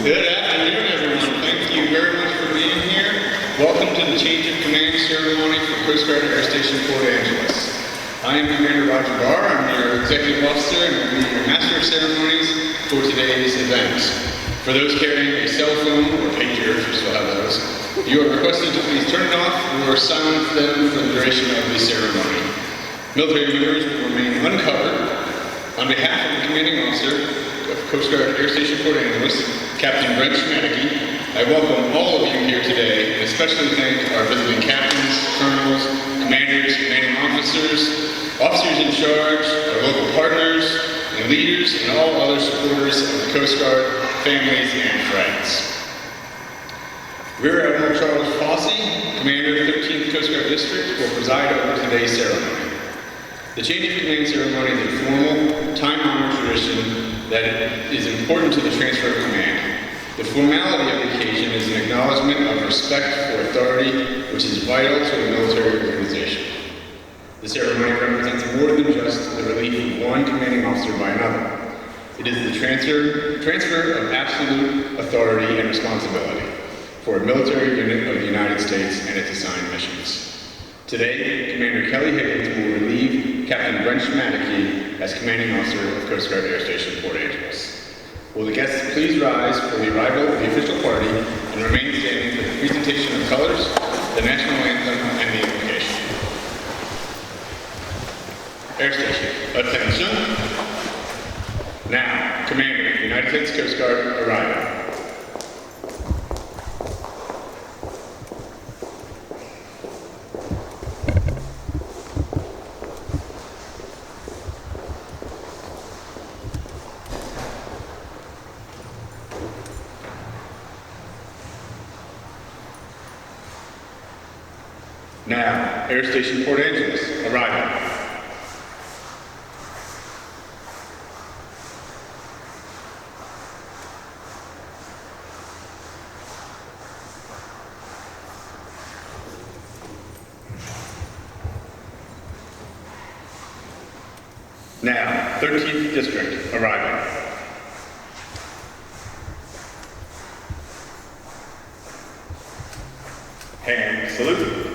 Good afternoon, everyone. Thank you very much for being here. Welcome to the Change of Command ceremony for Coast Guard Air Station Port Angeles. I am Commander Roger Barr. I'm your Executive Officer and will be your Master of Ceremonies for today's event. For those carrying a cell phone or pager, if you still have those, you are requested to please turn it off or silence them for the duration of the ceremony. Military members will remain uncovered. On behalf of the Commanding Officer of Coast Guard Air Station Port Angeles, Captain Brent Schmadeke, I welcome all of you here today and especially thank our visiting captains, colonels, commanders, commanding officers, officers in charge, our local partners and leaders, and all other supporters of the Coast Guard, families, and friends. Rear Admiral Charles Fosse, Commander of the 13th Coast Guard District, will preside over today's ceremony. The Change of Command ceremony is a formal, time-honored tradition that is important to the transfer of command. The formality of the occasion is an acknowledgement of respect for authority, which is vital to a military organization. The ceremony represents more than just the relief of one commanding officer by another. It is the transfer of absolute authority and responsibility for a military unit of the United States and its assigned missions. Today, Commander Kelly Higgins will relieve Captain Brent Schmadeke as Commanding Officer of Coast Guard Air Station Port Angeles. Will the guests please rise for the arrival of the official party and remain standing for the presentation of colors, the national anthem, and the invocation. Air Station, attention. Now, Commander, United States Coast Guard, arriving. Now, Air Station Port Angeles, arriving. Now, 13th District, arriving. And salute.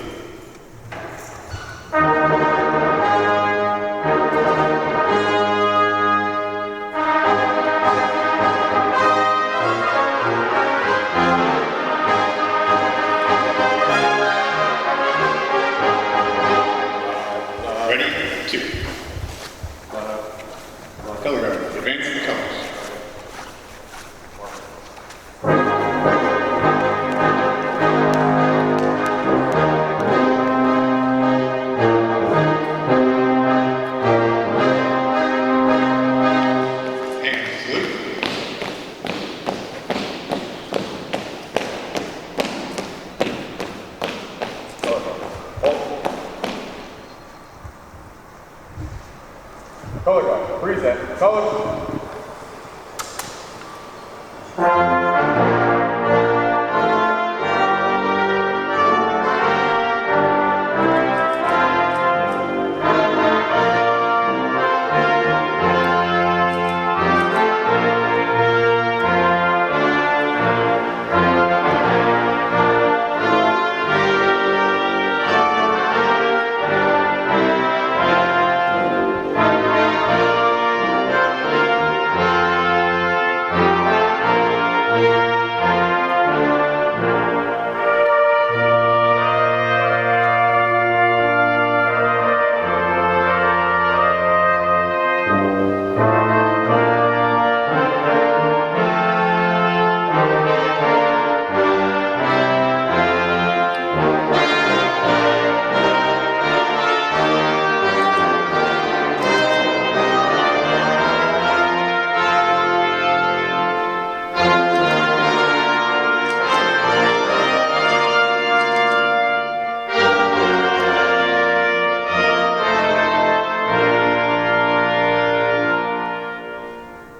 Ready, two. Color guard, advance the colors. Color guard, preset, color.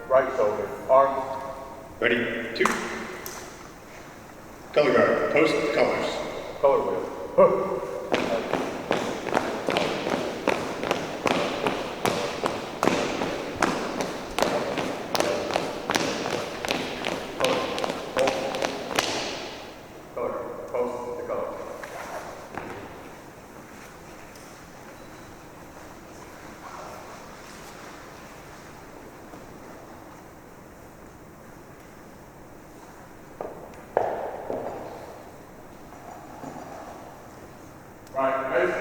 Right shoulder, arms. Ready, two. Color guard, post colors. Color wheel. Right, ready?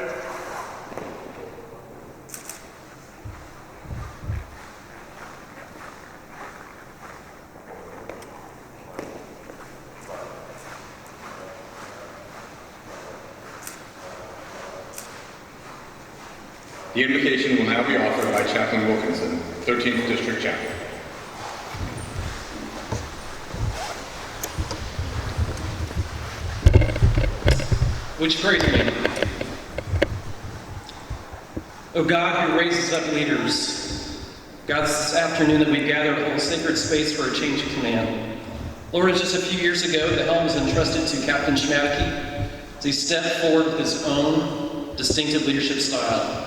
The invocation will now be offered by Chaplain Wilkinson, 13th District Chaplain. Would you pray to me? Oh God, who raises up leaders, God, this afternoon that we've gathered a whole sacred space for a change of command. Lord, just a few years ago, the helm was entrusted to Captain Schmadeke as he stepped forward with his own distinctive leadership style.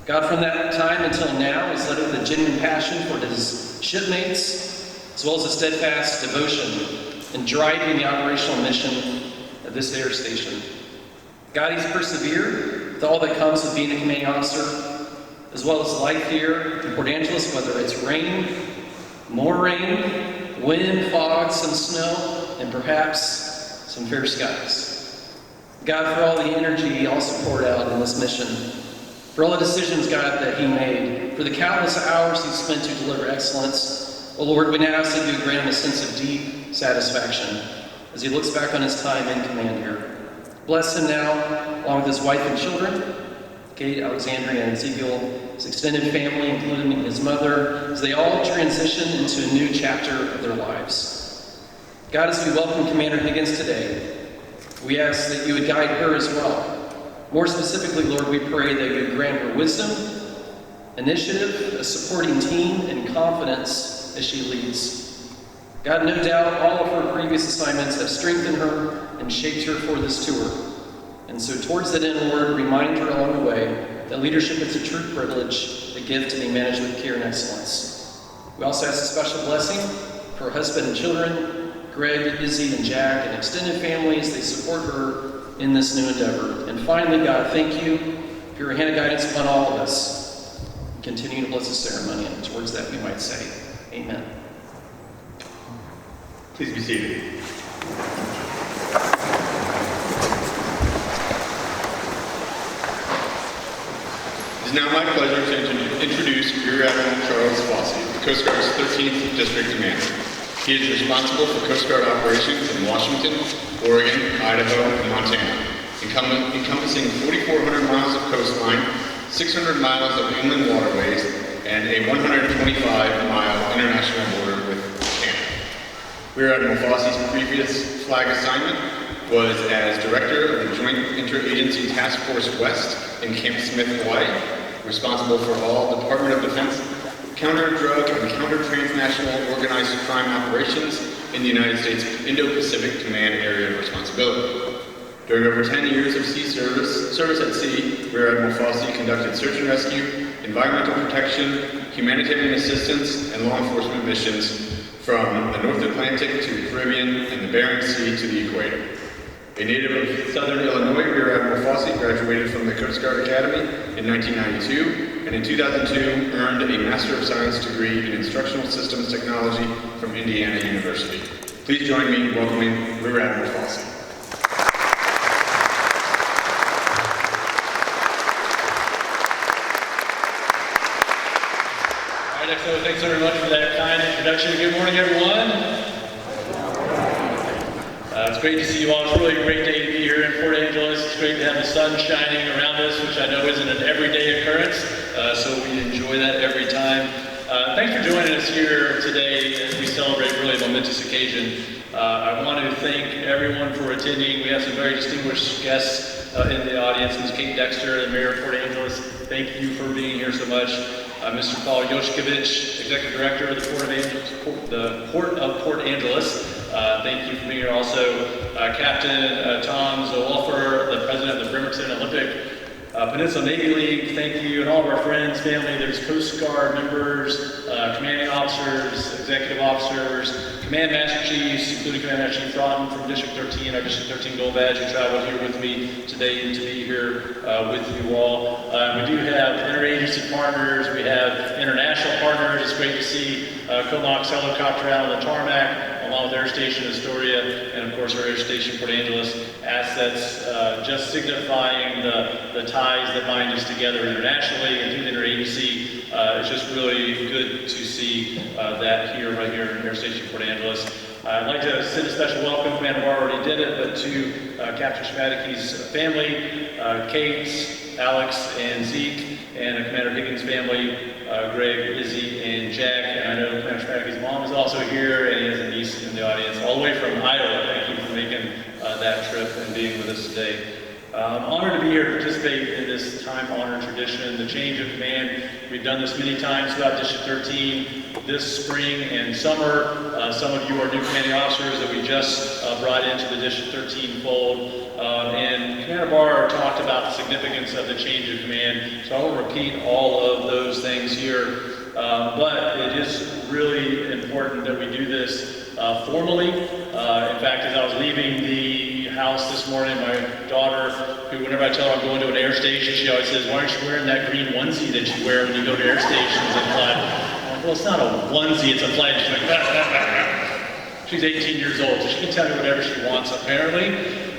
God, from that time until now, has led with a genuine passion for his shipmates, as well as a steadfast devotion in driving the operational mission of this air station. God, he's persevered with all that comes with being a commanding officer, as well as life here in Port Angeles, whether it's rain, more rain, wind, fog, some snow, and perhaps some fair skies. God, for all the energy he also poured out in this mission, for all the decisions, God, that he made, for the countless hours he spent to deliver excellence. Oh Lord, we now ask that you grant him a sense of deep satisfaction as he looks back on his time in command here. Bless him now, along with his wife and children, Kate, Alexandria, and Ezekiel, his extended family, including his mother, as they all transition into a new chapter of their lives. God, as we welcome Commander Higgins today, we ask that you would guide her as well, More specifically, Lord, we pray that you grant her wisdom, initiative, a supporting team, and confidence as she leads. God, no doubt all of her previous assignments have strengthened her and shaped her for this tour. And so towards that end, Lord, remind her along the way that leadership is a true privilege, a gift to be managed with care and excellence. We also ask a special blessing for her husband and children, Greg, Izzy, and Jack, and extended families. They support her in this new endeavor. And finally, God, thank you for your hand of guidance upon all of us. Continue to bless the ceremony, and towards that we might say, amen. Please be seated. It is now my pleasure to introduce Rear Admiral Charles Fosse, the Coast Guard's 13th District Commander. He is responsible for Coast Guard operations in Washington, Oregon, Idaho, and Montana, encompassing 4,400 miles of coastline, 600 miles of inland waterways, and a 125-mile international border with Canada. Rear Admiral Fosse's previous flag assignment was as Director of the Joint Interagency Task Force West in Camp Smith, Hawaii, responsible for all Department of Defense counter-drug and counter-transnational organized crime operations in the United States Indo-Pacific Command Area of Responsibility. During over 10 years of sea service at sea, Rear Admiral Fosse conducted search and rescue, environmental protection, humanitarian assistance, and law enforcement missions from the North Atlantic to the Caribbean and the Bering Sea to the equator. A native of Southern Illinois, Rear Admiral Fosse graduated from the Coast Guard Academy in 1992, and in 2002 earned a Master of Science degree in Instructional Systems Technology from Indiana University. Please join me in welcoming Rear Admiral Fosse. All right, so thanks very much for that kind introduction. Good morning, everyone. It's great to see you all. It's really a great day to be here in Port Angeles. It's great to have the sun shining around us, which I know isn't an everyday occurrence, so we enjoy that every time. Thanks for joining us here today as we celebrate really a momentous occasion. I want to thank everyone for attending. We have some very distinguished guests in the audience. Ms. Kate Dexter, the Mayor of Port Angeles, thank you for being here so much. Mr. Paul Yoshkovich, Executive Director of the Port of Port Angeles. Thank you for being here. Also, Captain Tom Zolfer, the President of the Bremerton Olympic Peninsula Navy League. Thank you, and all of our friends, family. There's Coast Guard members, commanding officers, executive officers, Command Master Chiefs, including Command Master Chief Throtten from District 13, our District 13 Gold Badge, who traveled here with me today to be here with you all. We do have interagency partners. We have international partners. It's great to see Comox helicopter out on the tarmac, along with Air Station Astoria, and of course our Air Station Port Angeles assets, just signifying the ties that bind us together internationally and through the interagency. It's just really good to see that here, right here in Air Station Port Angeles. I'd like to send a special welcome, Commander Barr already did it, but to Captain Schmadeke's family, Kate, Alex, and Zeke, and Commander Higgins' family, Greg, Izzy, and Jack. And I know Commander Schmadeke's mom is also here, and he has a niece in the audience, all the way from Iowa. Thank you for making that trip and being with us today. I'm honored to be here to participate in this time-honored tradition, the change of command. We've done this many times throughout District 13, this spring and summer. Some of you are new commanding officers that we just brought into the District 13 fold. And Commander Barr talked about the significance of the change of command, so I won't repeat all of those things here. But it is really important that we do this formally. In fact, as I was leaving the house this morning, my daughter, who whenever I tell her I'm going to an air station, she always says, "Why aren't you wearing that green onesie that you wear when you go to air stations and fly?" I'm like, "Well, it's not a onesie, it's a flag." She's like, She's 18 years old, so she can tell me whatever she wants, apparently.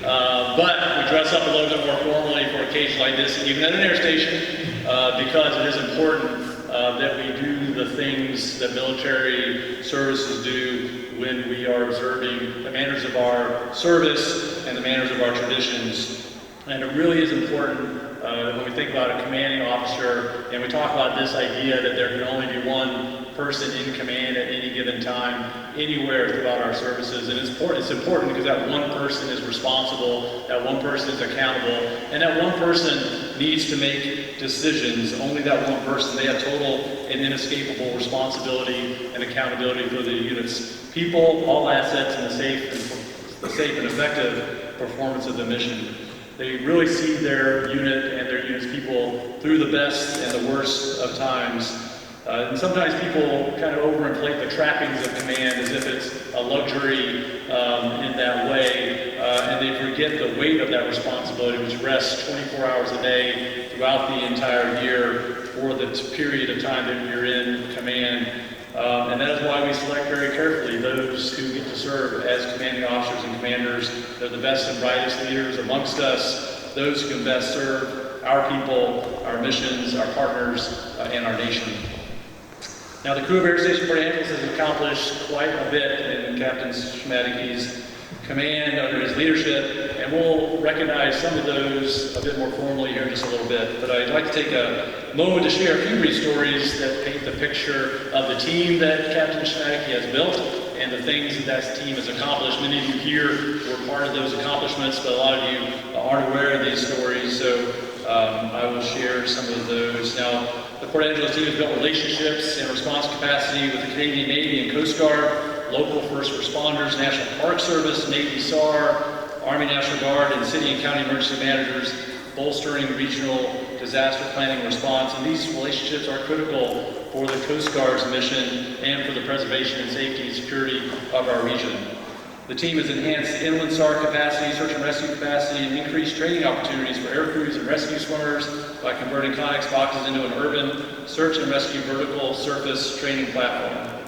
But we dress up a little bit more formally for occasions like this, even at an air station, because it is important that we do the things that military services do when we are observing the manners of our service and the manners of our traditions. And it really is important when we think about a commanding officer, and we talk about this idea that there can only be one person in command at any given time, anywhere throughout our services. And it's important because that one person is responsible, that one person is accountable, and that one person needs to make decisions. Only that one person, they have total and inescapable responsibility and accountability for the unit's people, all assets, and the safe and effective performance of the mission. They really see their unit and their unit's people through the best and the worst of times. And sometimes people kind of overinflate the trappings of command as if it's a luxury in that way, and they forget the weight of that responsibility, which rests 24 hours a day throughout the entire year for the period of time that you're in command. And that is why we select very carefully those who get to serve as commanding officers and commanders. They're the best and brightest leaders amongst us, those who can best serve our people, our missions, our partners, and our nation. Now, the crew of Air Station Port Angeles has accomplished quite a bit in Captain Schmadeke's command under his leadership, and we'll recognize some of those a bit more formally here in just a little bit. But I'd like to take a moment to share a few brief stories that paint the picture of the team that Captain Schmadeke has built and the things that team has accomplished. Many of you here were part of those accomplishments, but a lot of you aren't aware of these stories, so I will share some of those. Now, the Port Angeles team has built relationships and response capacity with the Canadian Navy and Coast Guard, local first responders, National Park Service, Navy SAR, Army National Guard, and city and county emergency managers, bolstering regional disaster planning and response. And these relationships are critical for the Coast Guard's mission and for the preservation and safety and security of our region. The team has enhanced inland SAR capacity, search and rescue capacity, and increased training opportunities for air crews and rescue swimmers by converting Connex boxes into an urban search and rescue vertical surface training platform.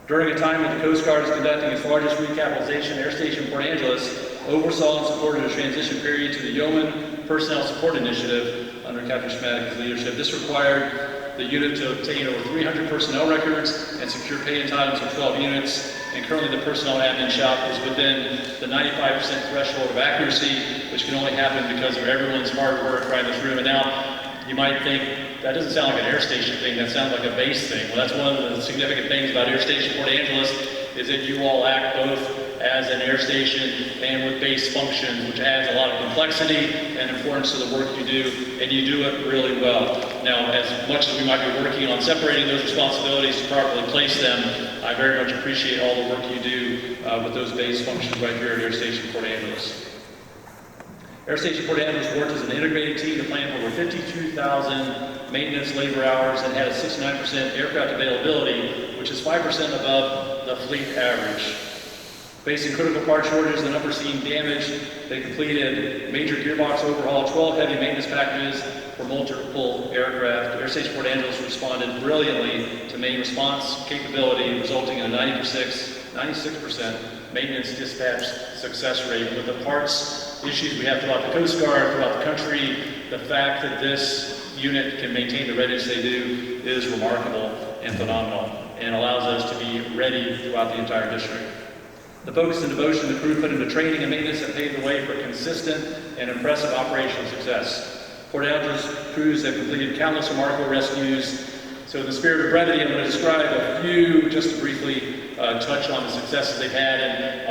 During a time when the Coast Guard is conducting its largest recapitalization, Air Station Port Angeles oversaw and supported a transition period to the Yeoman Personnel Support Initiative under Captain Schmadeke's leadership. This required the unit to obtain over 300 personnel records and secure pay entitlements for 12 units. And currently the personnel admin shop is within the 95% threshold of accuracy, which can only happen because of everyone's hard work right in this room. And now you might think, that doesn't sound like an air station thing, that sounds like a base thing. Well, that's one of the significant things about Air Station Port Angeles, is that you all act both as an air station and with base functions, which adds a lot of complexity and importance to the work you do, and you do it really well. Now, as much as we might be working on separating those responsibilities to properly place them, I very much appreciate all the work you do with those base functions right here at Air Station Port Angeles. Air Station Port Angeles worked as an integrated team to plan for over 52,000 maintenance labor hours and had a 69% aircraft availability, which is 5% above the fleet average. Facing critical part shortages and unforeseen damage, they completed major gearbox overhaul, 12 heavy maintenance packages for multiple aircraft. Air Station Port Angeles responded brilliantly to main response capability, resulting in a 96% maintenance dispatch success rate. With the parts issues we have throughout the Coast Guard, throughout the country, the fact that this unit can maintain the readiness they do is remarkable and phenomenal, and allows us to be ready throughout the entire district. The focus and devotion the crew put into training and maintenance have paved the way for consistent and impressive operational success. Port Angeles crews have completed countless remarkable rescues. So in the spirit of brevity, I'm going to describe a few, just to briefly touch on the successes they've had. And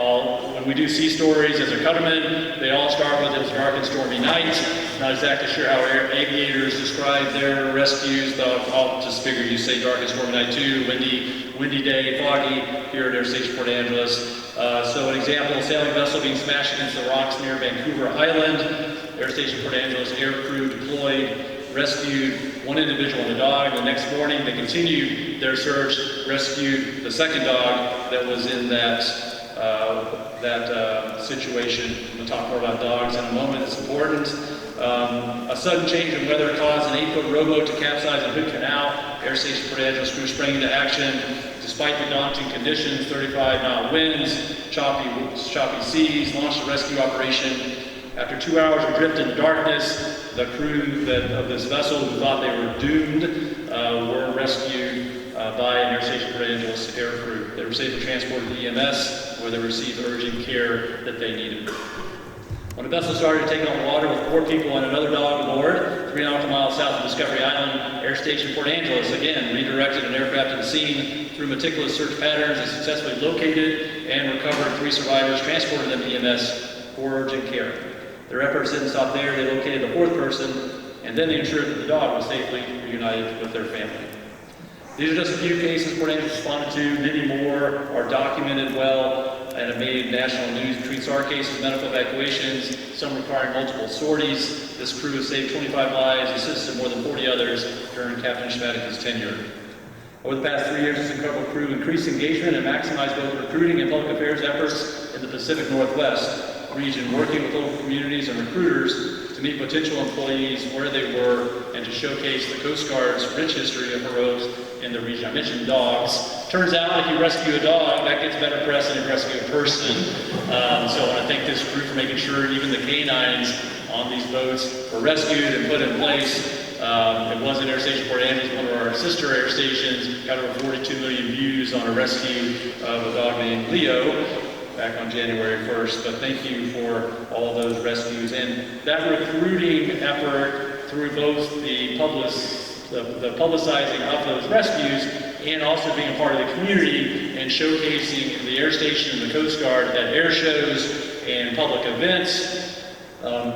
when we do sea stories as a cutterman, they all start with, it was a dark and stormy night. Not exactly sure how aviators describe their rescues, but I'll just figure you say dark and stormy night too, windy day, foggy here at Air Station Port Angeles. So an example, a sailing vessel being smashed against the rocks near Vancouver Island. Air Station Port Angeles air crew deployed, rescued one individual and a dog. The next morning, they continued their search, rescued the second dog that was in that situation. We'll talk more about dogs in a moment. It's important. A sudden change in weather caused an 8-foot rowboat to capsize in Hood Canal. Air Station Port Angeles crew sprang into action. Despite the daunting conditions, 35-knot winds, choppy seas, launched a rescue operation. After 2 hours of drift and darkness, the crew of this vessel, who thought they were doomed, were rescued by an Air Station Port Angeles air crew. They were safely transported to EMS, where they received urgent care that they needed. When the vessel started taking on water with 4 people and another dog aboard, 3 nautical miles south of Discovery Island, Air Station Port Angeles again redirected an aircraft to the scene through meticulous search patterns and successfully located and recovered 3 survivors, transported them to EMS for urgent care. Their efforts didn't stop there. They located the 4th person, and then they ensured that the dog was safely reunited with their family. These are just a few cases Port Angeles responded to. Many more are documented well and have made national news between SAR cases, medical evacuations, some requiring multiple sorties. This crew has saved 25 lives, assisted more than 40 others during Captain Schmadeke's tenure. Over the past 3 years, this incredible crew increased engagement and maximized both recruiting and public affairs efforts in the Pacific Northwest region, working with local communities and recruiters to meet potential employees where they were and to showcase the Coast Guard's rich history of heroics in the region. I mentioned dogs. Turns out if you rescue a dog, that gets better press than if you rescue a person. So I want to thank this crew for making sure even the canines on these boats were rescued and put in place. It was in Air Station Port Angeles, one of our sister air stations, got over 42 million views on a rescue of a dog named Leo back on January 1st. But thank you for all those rescues. And that recruiting effort through both the publicizing of those rescues and also being a part of the community and showcasing the air station and the Coast Guard at air shows and public events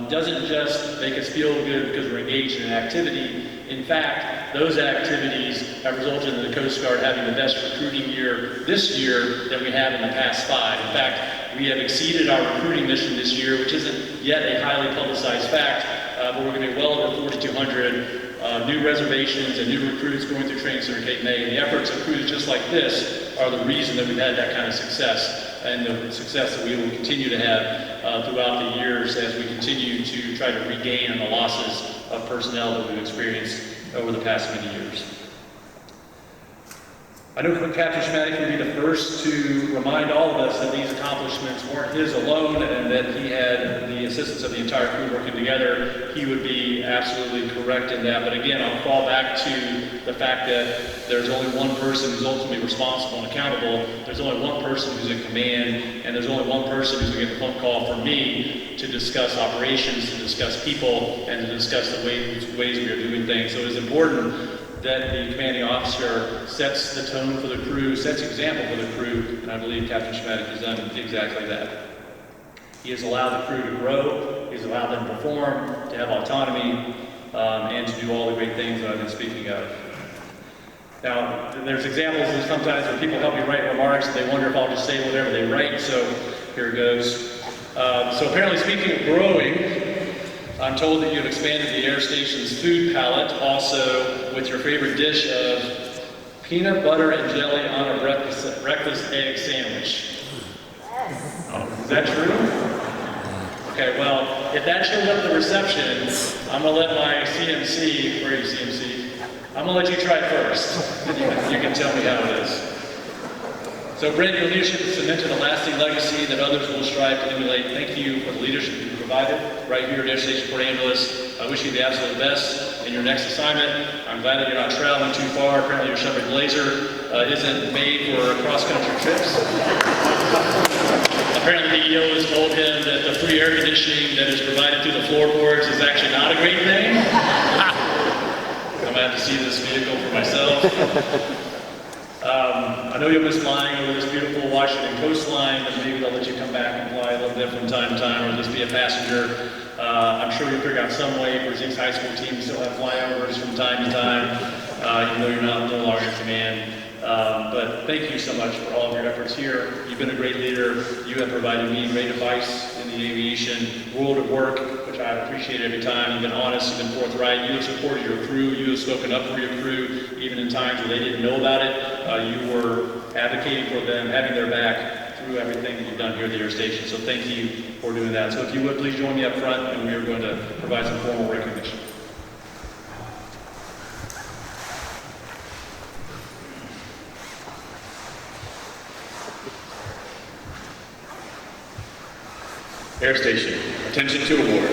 doesn't just make us feel good because we're engaged in an activity. In fact, those activities have resulted in the Coast Guard having the best recruiting year this year than we have in the past 5. In fact, we have exceeded our recruiting mission this year, which isn't yet a highly publicized fact, but we're going to be well over 4,200 new reservations and new recruits going through Training Center Cape May. And the efforts of crews just like this are the reason that we've had that kind of success, and the success that we will continue to have throughout the years as we continue to try to regain on the losses of personnel that we've experienced over the past many years. I know Captain Schmadeke would be the first to remind all of us that these accomplishments weren't his alone and that he had the assistance of the entire crew working together. He would be absolutely correct in that. But again, I'll fall back to the fact that there's only one person who's ultimately responsible and accountable. There's only one person who's in command, and there's only one person who's going to get the phone call from me to discuss operations, to discuss people, and to discuss the ways we are doing things. So it is important that the commanding officer sets the tone for the crew, sets the example for the crew, and I believe Captain Schmadeke has done exactly that. He has allowed the crew to grow, he's allowed them to perform, to have autonomy, and to do all the great things that I've been speaking of. Now, there's examples of sometimes when people help me write remarks and they wonder if I'll just say whatever they write, so here it goes. So apparently, speaking of growing, I'm told that you've expanded the air station's food palette also with your favorite dish of peanut butter and jelly on a breakfast egg sandwich. Oh, is that true? Okay, well, if that shows up at the reception, I'm going to let my CMC, where are you CMC? I'm going to let you try first. You can tell me how it is. So Brent, your leadership has cemented a lasting legacy that others will strive to emulate. Thank you for the leadership you provided right here at Air Station Port Angeles. I wish you the absolute best in your next assignment. I'm glad that you're not traveling too far. Apparently your Chevy Blazer isn't made for cross-country trips. Apparently the EO has told him that the free air conditioning that is provided through the floorboards is actually not a great thing. I'm going to have to see this vehicle for myself. I know you'll miss flying over this beautiful Washington coastline, and maybe they'll let you come back and fly a little bit from time to time, or just be a passenger. I'm sure you'll figure out some way for Zeke's high school team to still have flyovers from time to time, even though you're no longer in command. But thank you so much for all of your efforts here. You've been a great leader. You have provided me great advice in the aviation world of work, which I appreciate every time. You've been honest, you've been forthright. You have supported your crew. You have spoken up for your crew, even in times where they didn't know about it. You were advocating for them, having their back through everything that you've done here at the air station. So thank you for doing that. So if you would, please join me up front, and we are going to provide some formal recognition. Air Station, attention to award.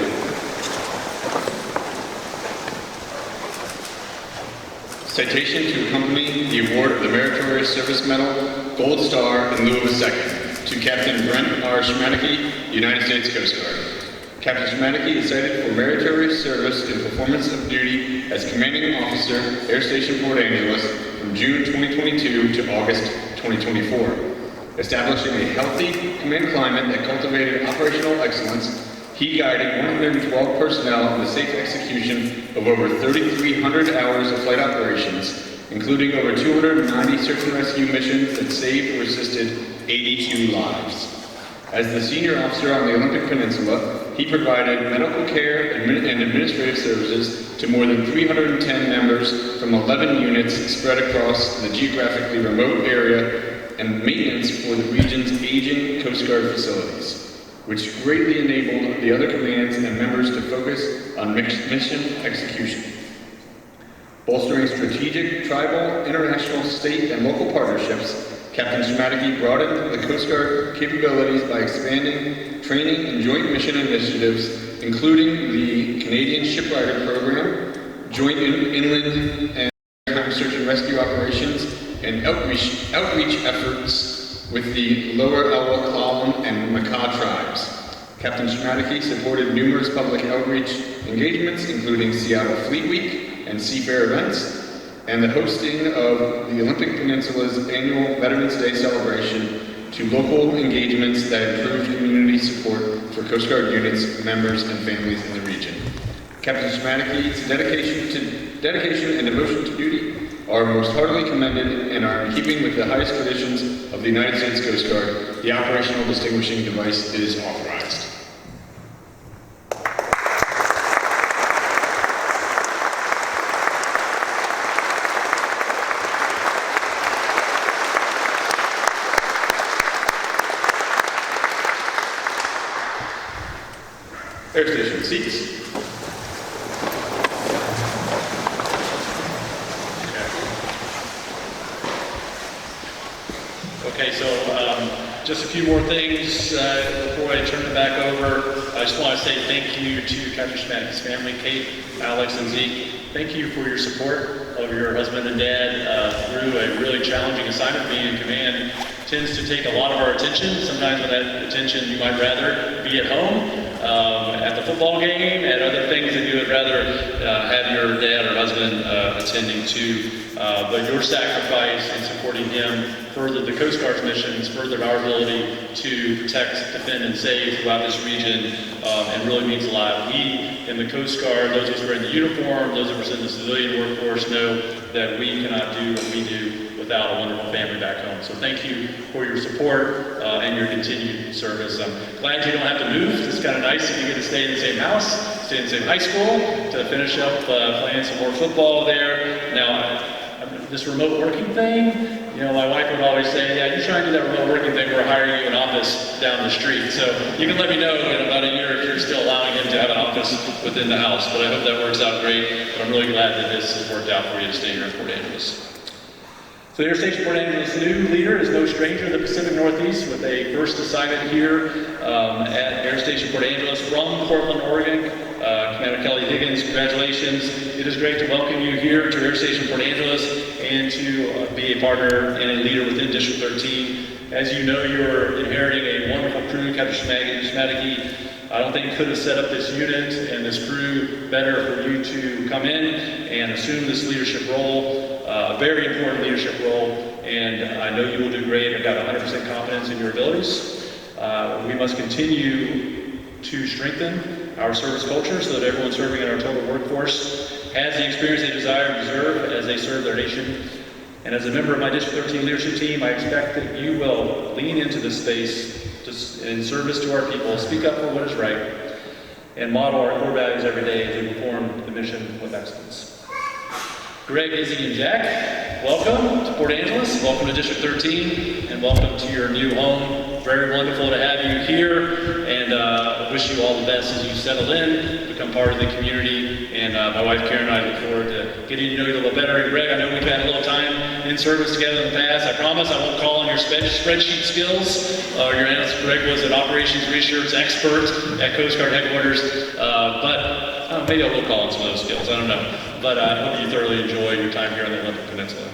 Citation to accompany the award of the Meritorious Service Medal, Gold Star in lieu of a second, to Captain Brent Schmadeke, United States Coast Guard. Captain Schmadeke is cited for meritorious service in performance of duty as Commanding Officer, Air Station Port Angeles from June 2022 to August 2024. Establishing a healthy command climate that cultivated operational excellence, he guided 112 personnel in the safe execution of over 3,300 hours of flight operations, including over 290 search and rescue missions that saved or assisted 82 lives. As the senior officer on the Olympic Peninsula, he provided medical care and administrative services to more than 310 members from 11 units spread across the geographically remote area and maintenance for the region's aging Coast Guard facilities, which greatly enabled the other commands and members to focus on mission execution. Bolstering strategic, tribal, international, state, and local partnerships, Captain Schmadeke broadened the Coast Guard capabilities by expanding training and joint mission initiatives, including the Canadian Shipwrighter Program, joint inland and maritime search and rescue operations, and outreach efforts with the Lower Elwha Clallam and Makah tribes. Captain Schmadeke supported numerous public outreach engagements, including Seattle Fleet Week and Seafair events, and the hosting of the Olympic Peninsula's annual Veterans Day celebration, to local engagements that improved community support for Coast Guard units, members, and families in the region. Captain Schmadeke's dedication and devotion to duty are most heartily commended and are in keeping with the highest traditions of the United States Coast Guard. The operational distinguishing device is authorized. Air station seats. Okay, so just a few more things before I turn it back over. I just want to say thank you to Captain Schmadeke's family, Kate, Alex, and Zeke. Thank you for your support of your husband and dad through a really challenging assignment. Being in command tends to take a lot of our attention. Sometimes with that attention, you might rather be at home, at the football game, at other things that you would rather have your dad or husband attending to. But your sacrifice in supporting him furthered the Coast Guard's missions, furthered our ability to protect, defend, and save throughout this region, and really means a lot. We in the Coast Guard, those of us who are in the uniform, those of us in the civilian workforce, know that we cannot do what we do without a wonderful family back home. So thank you for your support and your continued service. I'm glad you don't have to move. It's kind of nice if you get to stay in the same house, stay in the same high school, to finish up playing some more football there. Now, this remote working thing, you know, my wife would always say, yeah, you try and do that remote working thing, we're hiring you an office down the street. So you can let me know in about a year if you're still allowing him to have an office within the house. But I hope that works out great. But I'm really glad that this has worked out for you to stay here in Port Angeles. So the Air Station Port Angeles' new leader is no stranger to the Pacific Northeast, with a first assignment here at Air Station Port Angeles from Portland, Oregon. Commander Kelly Higgins, congratulations. It is great to welcome you here to Air Station Port Angeles and to be a partner and a leader within District 13. As you know, you're inheriting a wonderful crew. Captain Schmadeke, I don't think you could have set up this unit and this crew better for you to come in and assume this leadership role, a very important leadership role, and I know you will do great. I've got 100% confidence in your abilities. We must continue to strengthen our service culture so that everyone serving in our total workforce has the experience they desire and deserve as they serve their nation. And as a member of my District 13 leadership team, I expect that you will lean into this space in service to our people, speak up for what is right, and model our core values every day as we perform the mission with excellence. Greg, Izzy, and Jack, welcome to Port Angeles, welcome to District 13, and welcome to your new home. Very wonderful to have you here, and wish you all the best as you settle in, become part of the community, and my wife Karen and I look forward to getting to know you a little better. And Greg, I know we've had a little time in service together in the past. I promise I won't call on your spreadsheet skills. Your analyst Greg was an operations research expert at Coast Guard headquarters, but maybe I will call on some of those skills, I don't know. But I hope you thoroughly enjoy your time here on the Olympic Peninsula.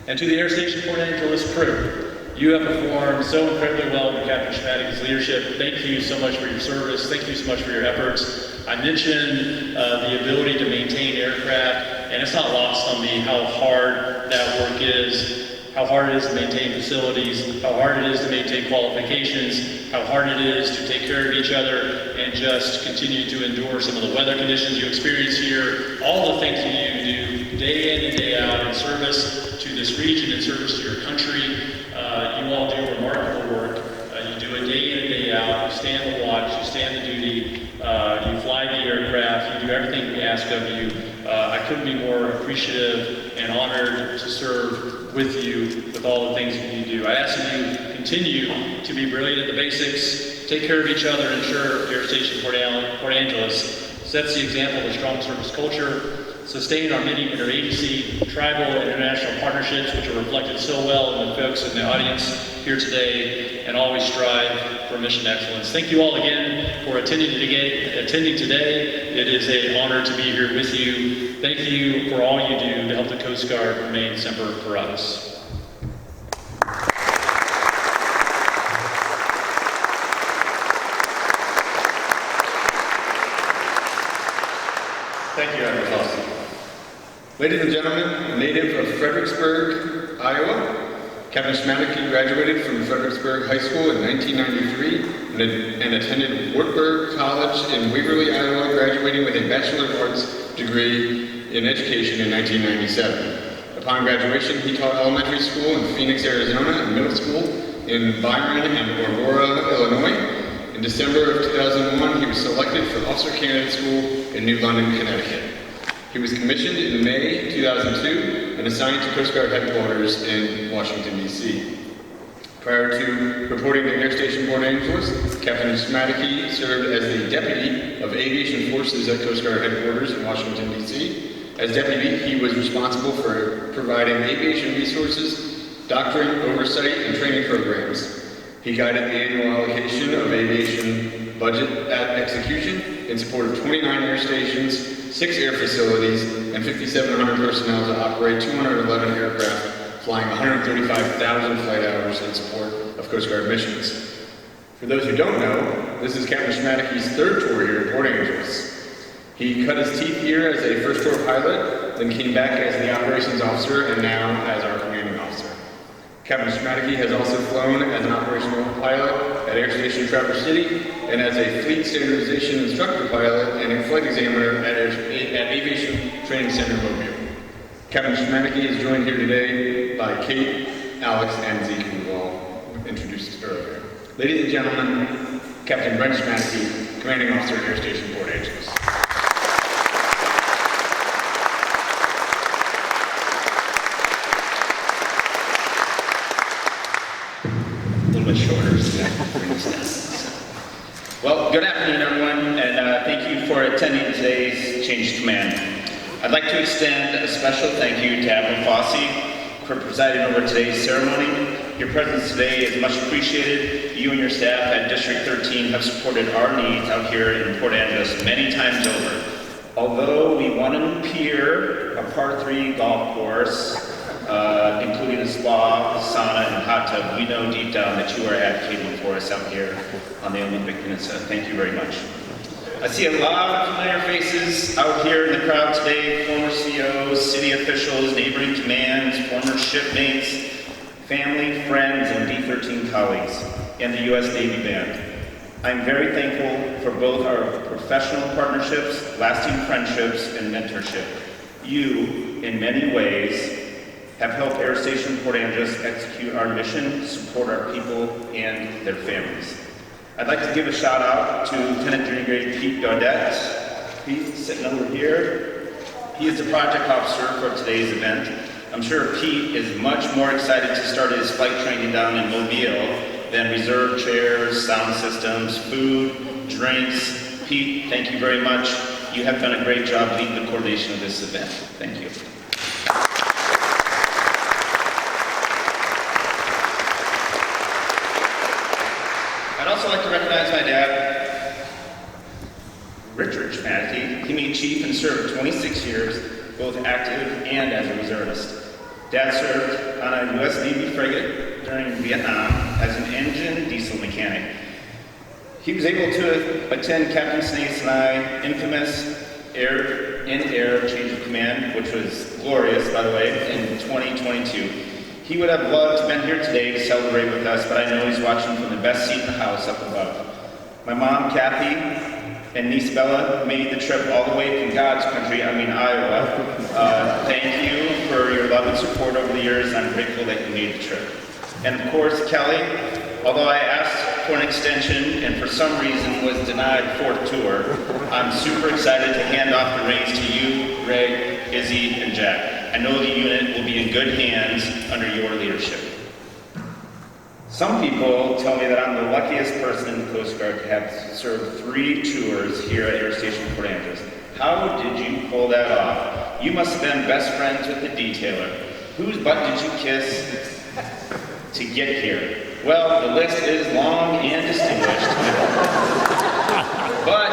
And to the Air Station Port Angeles crew, You have performed so incredibly well under Captain Schmadeke's leadership. Thank you so much for your service. Thank you so much for your efforts. I mentioned the ability to maintain aircraft, and it's not lost on me how hard that work is, how hard it is to maintain facilities, how hard it is to maintain qualifications, how hard it is to take care of each other and just continue to endure some of the weather conditions you experience here, all the things that you do day in and day out in service to this region, in service to your country. You all do remarkable work. You do it day in and day out. You stand the watch, you stand the duty, you fly the aircraft, you do everything we ask of you. I couldn't be more appreciative and honored to serve with you with all the things that you do. I ask that you continue to be brilliant at the basics, take care of each other, and ensure Air Station Port Angeles sets the example of a strong service culture, sustain our many interagency, tribal, and international partnerships, which are reflected so well in the folks in the audience here today, and always strive for mission excellence. Thank you all again for attending today. It is an honor to be here with you. Thank you for all you do to help the Coast Guard remain Semper Paratus. Thank you, Admiral Fosse. Ladies and gentlemen, a native of Fredericksburg, Iowa, Captain Schmadeke graduated from Fredericksburg High School in 1993 and attended Wartburg College in Waverly, Iowa, graduating with a Bachelor of Arts degree in education in 1997. Upon graduation, he taught elementary school in Phoenix, Arizona, and middle school in Byron and Aurora, Illinois. In December of 2001, he was selected for Officer Candidate School in New London, Connecticut. He was commissioned in May 2002 and assigned to Coast Guard headquarters in Washington, D.C. Prior to reporting to Air Station Port Angeles, Captain Schmadeke served as the Deputy of Aviation Forces at Coast Guard headquarters in Washington, D.C. As Deputy, he was responsible for providing aviation resources, doctrine, oversight, and training programs. He guided the annual allocation of aviation budget at execution in support of 29 air stations, 6 air facilities, and 5,700 personnel to operate 211 aircraft, flying 135,000 flight hours in support of Coast Guard missions. For those who don't know, this is Captain Schmadeke's 3rd tour here in Port Angeles. He cut his teeth here as a first tour pilot, then came back as the operations officer, and now as our commanding officer. Captain Schmadeke has also flown as an operational pilot at Air Station Traverse City and as a fleet standardization instructor pilot and a flight examiner at Aviation Training Center Mobile. Captain Schmadeke is joined here today by Kate, Alex, and Zeke, who were all introduced earlier. Ladies and gentlemen, Captain Brent Schmadeke, Commanding Officer at Air Station Port Angeles. Shorter. Well, good afternoon, everyone, and thank you for attending today's Change Command. I'd like to extend a special thank you to Admiral Fosse for presiding over today's ceremony. Your presence today is much appreciated. You and your staff at District 13 have supported our needs out here in Port Angeles many times over. Although we want to pier a par 3 golf course, including a spa, sauna, and hot tub, we know deep down that you are advocating for us out here on the Olympic Peninsula. Thank you very much. I see a lot of familiar faces out here in the crowd today, former COs, city officials, neighboring commands, former shipmates, family, friends, and D13 colleagues, and the U.S. Navy Band. I'm very thankful for both our professional partnerships, lasting friendships, and mentorship. You, in many ways, have helped Air Station Port Angeles execute our mission, support our people and their families. I'd like to give a shout out to Lieutenant Junior Grade Pete Gaudette. Pete's sitting over here. He is the project officer for today's event. I'm sure Pete is much more excited to start his flight training down in Mobile than reserve chairs, sound systems, food, drinks. Pete, thank you very much. You have done a great job leading the coordination of this event. Thank you. I'd also like to recognize my dad, Richard Schmadeke. He made chief and served 26 years, both active and as a reservist. Dad served on a U.S. Navy frigate during Vietnam as an engine diesel mechanic. He was able to attend Captain Snaith's and I infamous in-air change of command, which was glorious, by the way, in 2022. He would have loved to have been here today to celebrate with us, but I know he's watching from the best seat in the house up above. My mom, Kathy, and niece Bella made the trip all the way from God's country, Iowa. Thank you for your love and support over the years. I'm grateful that you made the trip. And of course, Kelly, although I asked for an extension and for some reason was denied 4th tour, I'm super excited to hand off the reins to you, Greg, Izzy, and Jack. I know the unit will be in good hands under your leadership. Some people tell me that I'm the luckiest person in the Coast Guard to have served 3 tours here at Air Station Port Angeles. How did you pull that off? You must have been best friends with the detailer. Whose butt did you kiss to get here? Well, the list is long and distinguished. But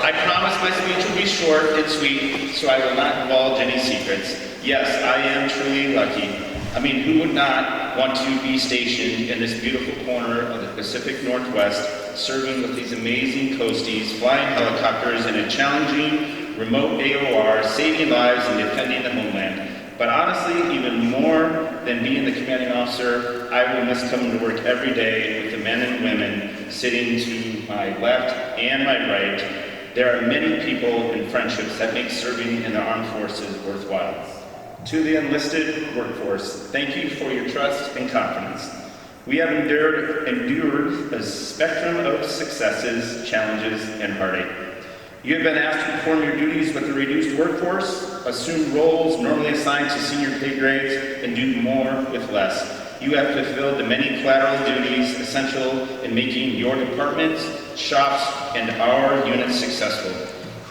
I promise my speech will be short and sweet, so I will not divulge any secrets. Yes, I am truly lucky. Who would not want to be stationed in this beautiful corner of the Pacific Northwest, serving with these amazing coasties, flying helicopters in a challenging, remote AOR, saving lives and defending the homeland. But honestly, even more than being the commanding officer, I will miss coming to work every day with the men and women sitting to my left and my right. There are many people and friendships that make serving in the armed forces worthwhile. To the enlisted workforce, thank you for your trust and confidence. We have endured a spectrum of successes, challenges, and heartache. You have been asked to perform your duties with a reduced workforce, assume roles normally assigned to senior pay grades, and do more with less. You have fulfilled the many collateral duties essential in making your departments, shops, and our units successful.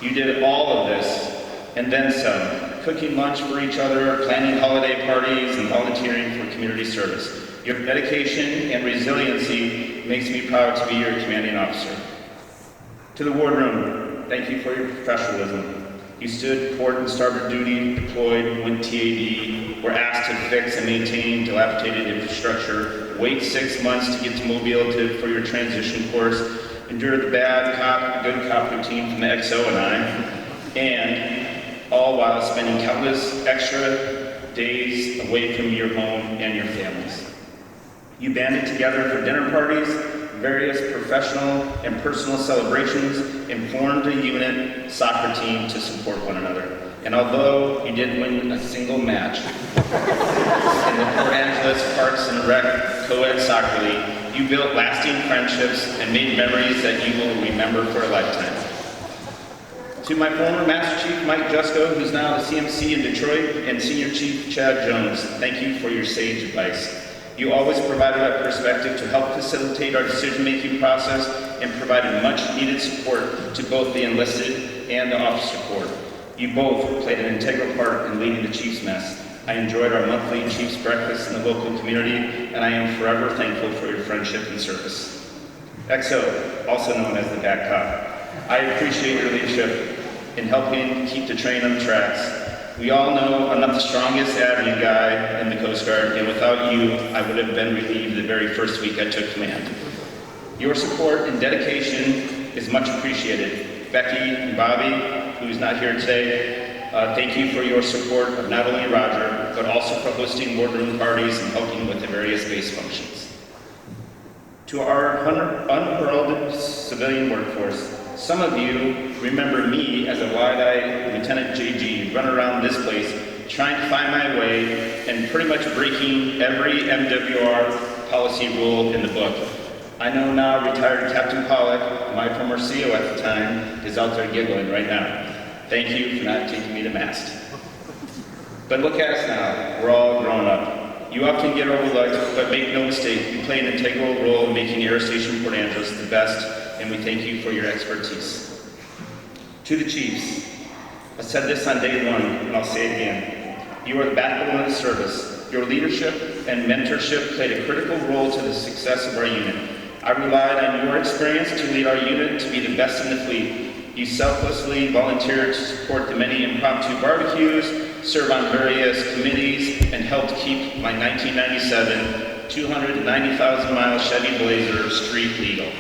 You did all of this, and then some. Cooking lunch for each other, planning holiday parties, and volunteering for community service. Your dedication and resiliency makes me proud to be your commanding officer. To the wardroom, thank you for your professionalism. You stood port and starboard duty, deployed, went TAD, were asked to fix and maintain dilapidated infrastructure, wait 6 months to get to Mobile for your transition course, endured the bad cop, good cop routine from the XO and I, and all while spending countless extra days away from your home and your families. You banded together for dinner parties, various professional and personal celebrations, and formed a unit soccer team to support one another. And although you didn't win a single match in the Port Angeles Parks and Rec Co-ed Soccer League, you built lasting friendships and made memories that you will remember for a lifetime. To my former Master Chief Mike Jusko, who's now the CMC in Detroit, and Senior Chief Chad Jones, thank you for your sage advice. You always provided a perspective to help facilitate our decision-making process and provided much-needed support to both the enlisted and the officer corps. You both played an integral part in leading the Chiefs Mess. I enjoyed our monthly Chiefs breakfast in the local community, and I am forever thankful for your friendship and service. XO, also known as the Back Cop, I appreciate your leadership in helping keep the train on the tracks. We all know I'm not the strongest avenue guy in the Coast Guard, and without you, I would have been relieved the very first week I took command. Your support and dedication is much appreciated. Becky and Bobby, who's not here today, thank you for your support of not only Roger, but also for hosting wardroom parties and helping with the various base functions. To our unheralded civilian workforce, some of you remember me as a wide-eyed Lieutenant JG running around this place trying to find my way and pretty much breaking every MWR policy rule in the book. I know now retired Captain Pollock, my former CO at the time, is out there giggling right now. Thank you for not taking me to mast. But look at us now, we're all grown up. You often get overlooked, but make no mistake, you play an integral role in making Air Station Port Angeles the best, and we thank you for your expertise. To the Chiefs, I said this on day one, and I'll say it again. You are the backbone of the service. Your leadership and mentorship played a critical role to the success of our unit. I relied on your experience to lead our unit to be the best in the fleet. You selflessly volunteered to support the many impromptu barbecues, serve on various committees, and helped keep my 1997 290,000-mile Chevy Blazer street legal.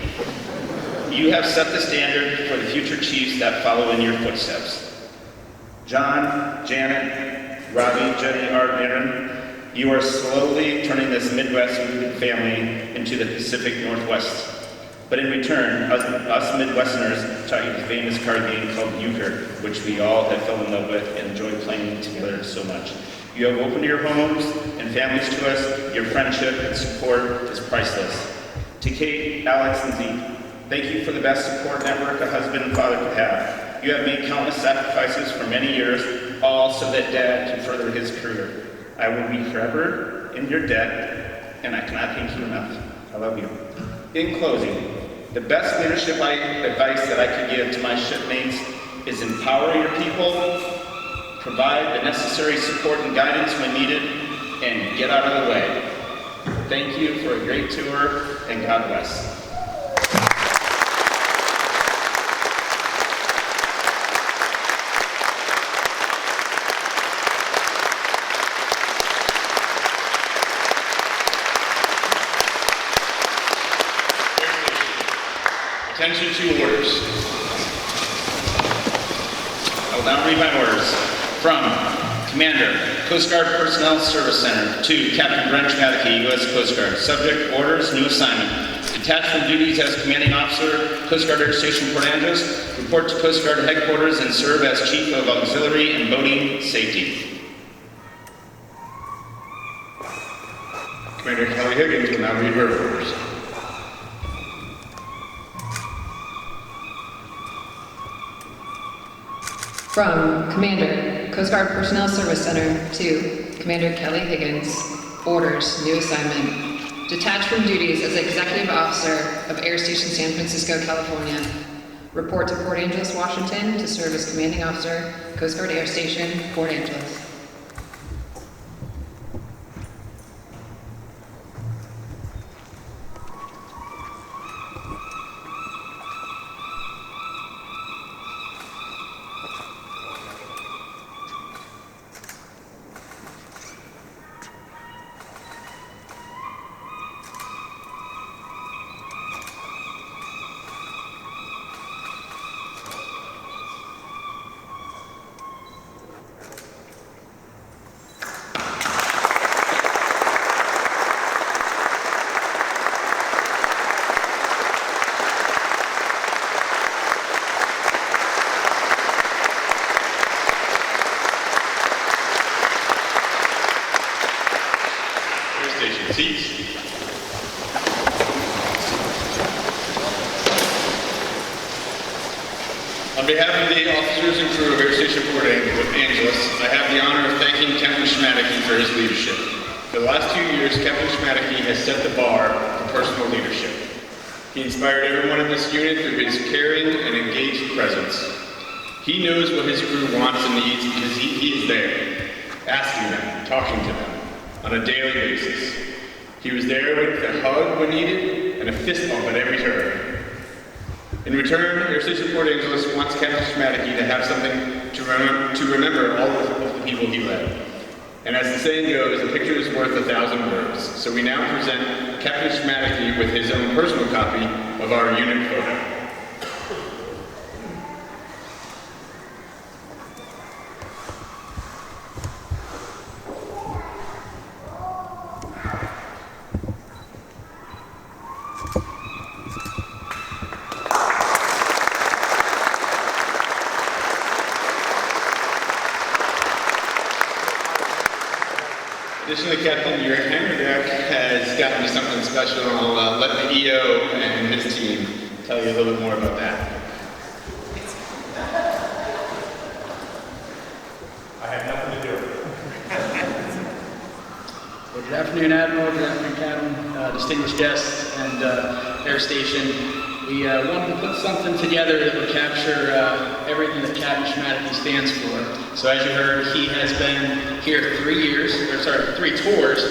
You have set the standard for the future chiefs that follow in your footsteps. John, Janet, Robbie, Jenny, Art, and Aaron, you are slowly turning this Midwest family into the Pacific Northwest. But in return, us Midwesterners taught you the famous card game called euchre, which we all have fallen in love with and enjoyed playing together so much. You have opened your homes and families to us. Your friendship and support is priceless. To Kate, Alex, and Zeke, thank you for the best support network a husband and father could have. You have made countless sacrifices for many years, all so that Dad can further his career. I will be forever in your debt, and I cannot thank you enough. I love you. In closing, the best leadership advice that I could give to my shipmates is empower your people, provide the necessary support and guidance when needed, and get out of the way. Thank you for a great tour, and God bless. Attention to orders. I will now read my orders. From Commander, Coast Guard Personnel Service Center, to Captain Brent Schmadeke, U.S. Coast Guard. Subject, orders, new assignment. Detached from duties as Commanding Officer, Coast Guard Air Station Port Angeles. Report to Coast Guard Headquarters and serve as Chief of Auxiliary and Boating Safety. Commander Kelly Higgins will now read her orders. From Commander, Coast Guard Personnel Service Center, to Commander Kelly Higgins, orders, new assignment. Detached from duties as Executive Officer of Air Station San Francisco, California. Report to Port Angeles, Washington, to serve as Commanding Officer, Coast Guard Air Station, Port Angeles. Station seats. On behalf of the officers and crew of Air Station Port Angeles, I have the honor of thanking Captain Schmadeke for his leadership. For the last 2 years, Captain Schmadeke has set the bar for personal leadership. He inspired everyone in this unit through his caring and engaged presence. He knows what his crew wants and needs because he is there, asking them, talking to them, on a daily basis. He was there with a hug when needed and a fist bump at every turn. In return, Air Station Port Angeles wants Captain Schmadeke to have something to remember all of the people he led. And as the saying goes, a picture is worth 1,000 words. So we now present Captain Schmadeke with his own personal copy of our unit photo. Additionally, Captain, your hangar deck has gotten me something special. I'll let the EO and his team tell you a little bit more about that. I have nothing to do with it. Well, good afternoon, Admiral. Good afternoon, Captain, distinguished guests, and Air Station. We wanted to put something together that would capture everything that Captain Schmadeke stands for. So as you heard, he has been here 3 tours,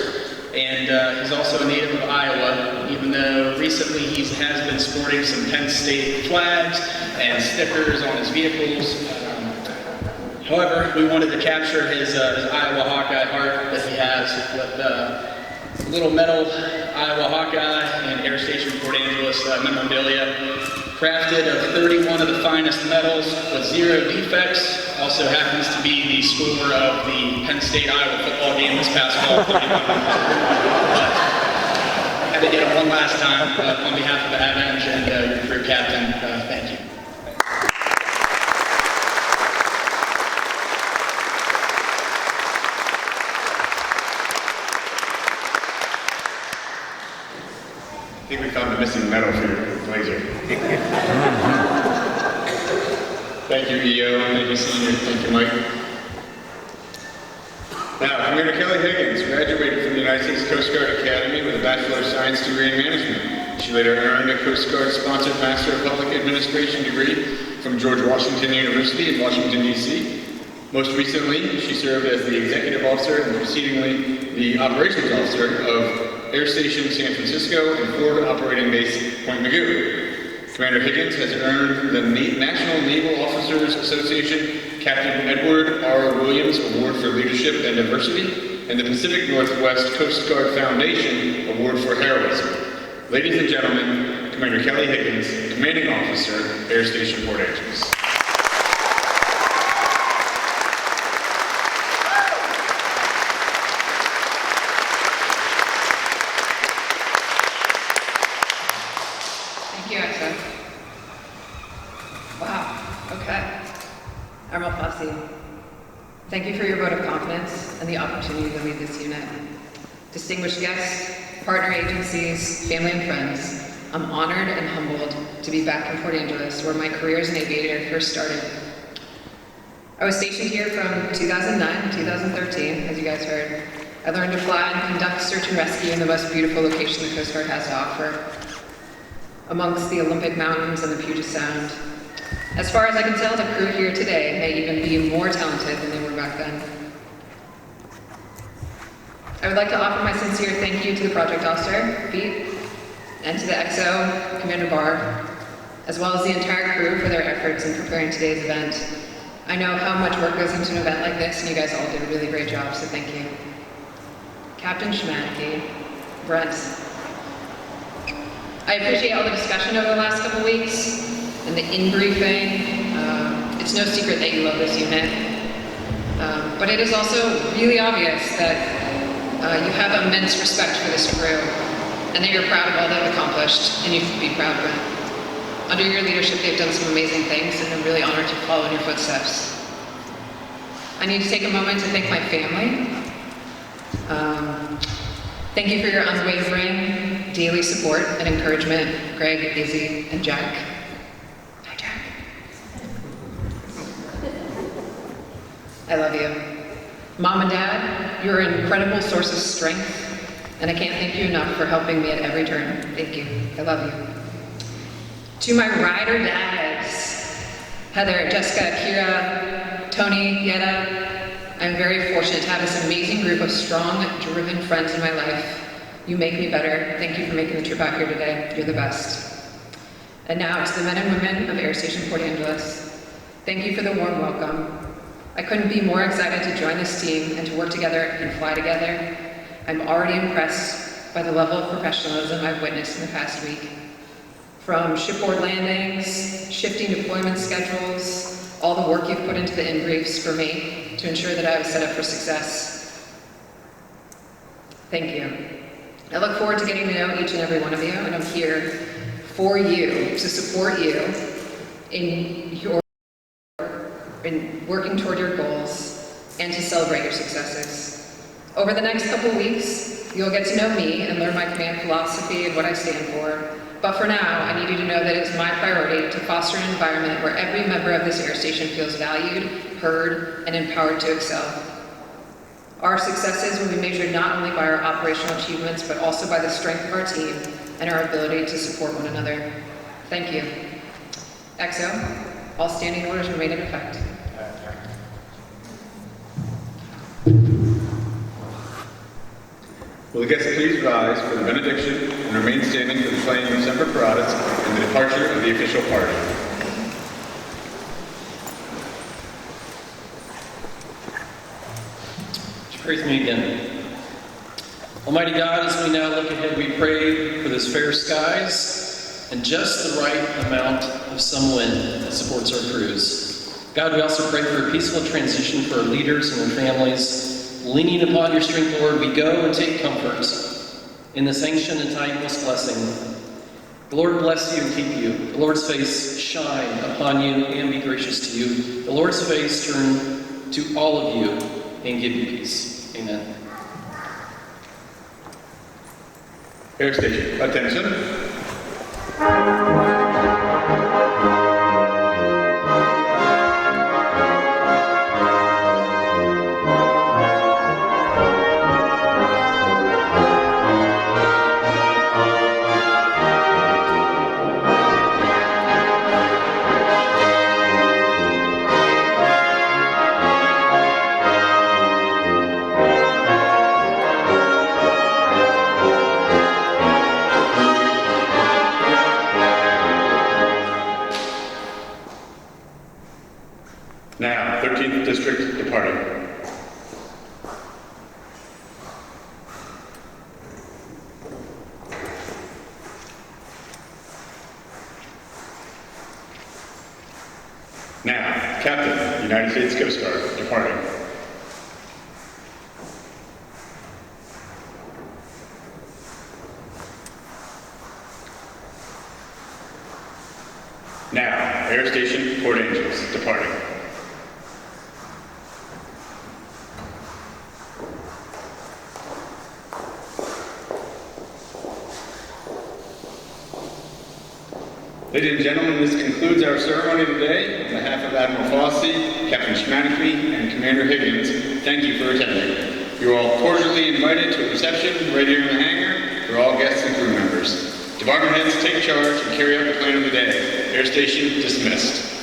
and he's also a native of Iowa, even though recently he has been sporting some Penn State flags and stickers on his vehicles. However, we wanted to capture his Iowa Hawkeye heart that he has with little metal Iowa Hawkeye and Air Station Port Angeles memorabilia, crafted of 31 of the finest metals with 0 defects. Also happens to be the score of the Penn State-Iowa football game this past fall. 31. Had to get it one last time on behalf of the Avalanche and your career captain. Thank you. I think we found the missing medal for your blazer. Thank you, EO. Thank you, Senior. Thank you, Mike. Now, Commander Kelly Higgins graduated from the United States Coast Guard Academy with a Bachelor of Science degree in Management. She later earned a Coast Guard-sponsored Master of Public Administration degree from George Washington University in Washington, D.C. Most recently, she served as the Executive Officer and precedingly the Operations Officer of Air Station San Francisco and Forward Operating Base Point Mugu. Commander Higgins has earned the National Naval Officers Association Captain Edward R. Williams Award for Leadership and Diversity and the Pacific Northwest Coast Guard Foundation Award for Heroism. Ladies and gentlemen, Commander Kelly Higgins, Commanding Officer, Air Station Port Angeles. Thank you, Exa. Wow, okay. Admiral Fosse, thank you for your vote of confidence and the opportunity to lead this unit. Distinguished guests, partner agencies, family and friends, I'm honored and humbled to be back in Port Angeles, where my career as an aviator first started. I was stationed here from 2009 to 2013, as you guys heard. I learned to fly and conduct search and rescue in the most beautiful location the Coast Guard has to offer, amongst the Olympic Mountains and the Puget Sound. As far as I can tell, the crew here today may even be more talented than they were back then. I would like to offer my sincere thank you to the project officer, Pete, and to the XO, Commander Barr, as well as the entire crew for their efforts in preparing today's event. I know how much work goes into an event like this, and you guys all did a really great job, so thank you. Captain Schmadeke, Brent, I appreciate all the discussion over the last couple weeks and the in-briefing. It's no secret that you love this unit, but it is also really obvious that you have immense respect for this crew and that you're proud of all they've accomplished, and you should be proud of it. Under your leadership, they've done some amazing things, and I'm really honored to follow in your footsteps. I need to take a moment to thank my family. Thank you for your unwavering daily support and encouragement, Greg, Izzy, and Jack. Hi, Jack. I love you. Mom and Dad, you're an incredible source of strength, and I can't thank you enough for helping me at every turn. Thank you. I love you. To my rider dads, Heather, Jessica, Kira, Tony, Yetta, I'm very fortunate to have this amazing group of strong, driven friends in my life. You make me better. Thank you for making the trip out here today. You're the best. And now to the men and women of Air Station Port Angeles, thank you for the warm welcome. I couldn't be more excited to join this team and to work together and fly together. I'm already impressed by the level of professionalism I've witnessed in the past week. From shipboard landings, shifting deployment schedules, all the work you've put into the in-briefs for me to ensure that I was set up for success. Thank you. I look forward to getting to know each and every one of you, and I'm here for you, to support you in working toward your goals and to celebrate your successes. Over the next couple of weeks, you'll get to know me and learn my command philosophy and what I stand for. But for now, I need you to know that it's my priority to foster an environment where every member of this air station feels valued, heard, and empowered to excel. Our successes will be measured not only by our operational achievements, but also by the strength of our team and our ability to support one another. Thank you. XO, all standing orders remain in effect. Will the guests please rise for the benediction and remain standing for the playing of Semper Paratus and the departure of the official party. Would you pray with me again? Almighty God, as we now look ahead, we pray for those fair skies and just the right amount of some wind that supports our crews. God, we also pray for a peaceful transition for our leaders and their families. Leaning upon your strength, Lord, we go and take comfort in this ancient and timeless blessing. The Lord bless you and keep you. The Lord's face shine upon you and be gracious to you. The Lord's face turn to all of you and give you peace. Amen. Air station, attention. Now, 13th District departing. Now, Captain, United States Coast Guard, departing. Now, Air Station Port Angels, departing. Ladies and gentlemen, this concludes our ceremony today. On behalf of Admiral Fosse, Captain Schmadeke, and Commander Higgins, thank you for attending. You're all cordially invited to a reception right here in the hangar for all guests and crew members. Department heads take charge and carry out the plan of the day. Air station dismissed.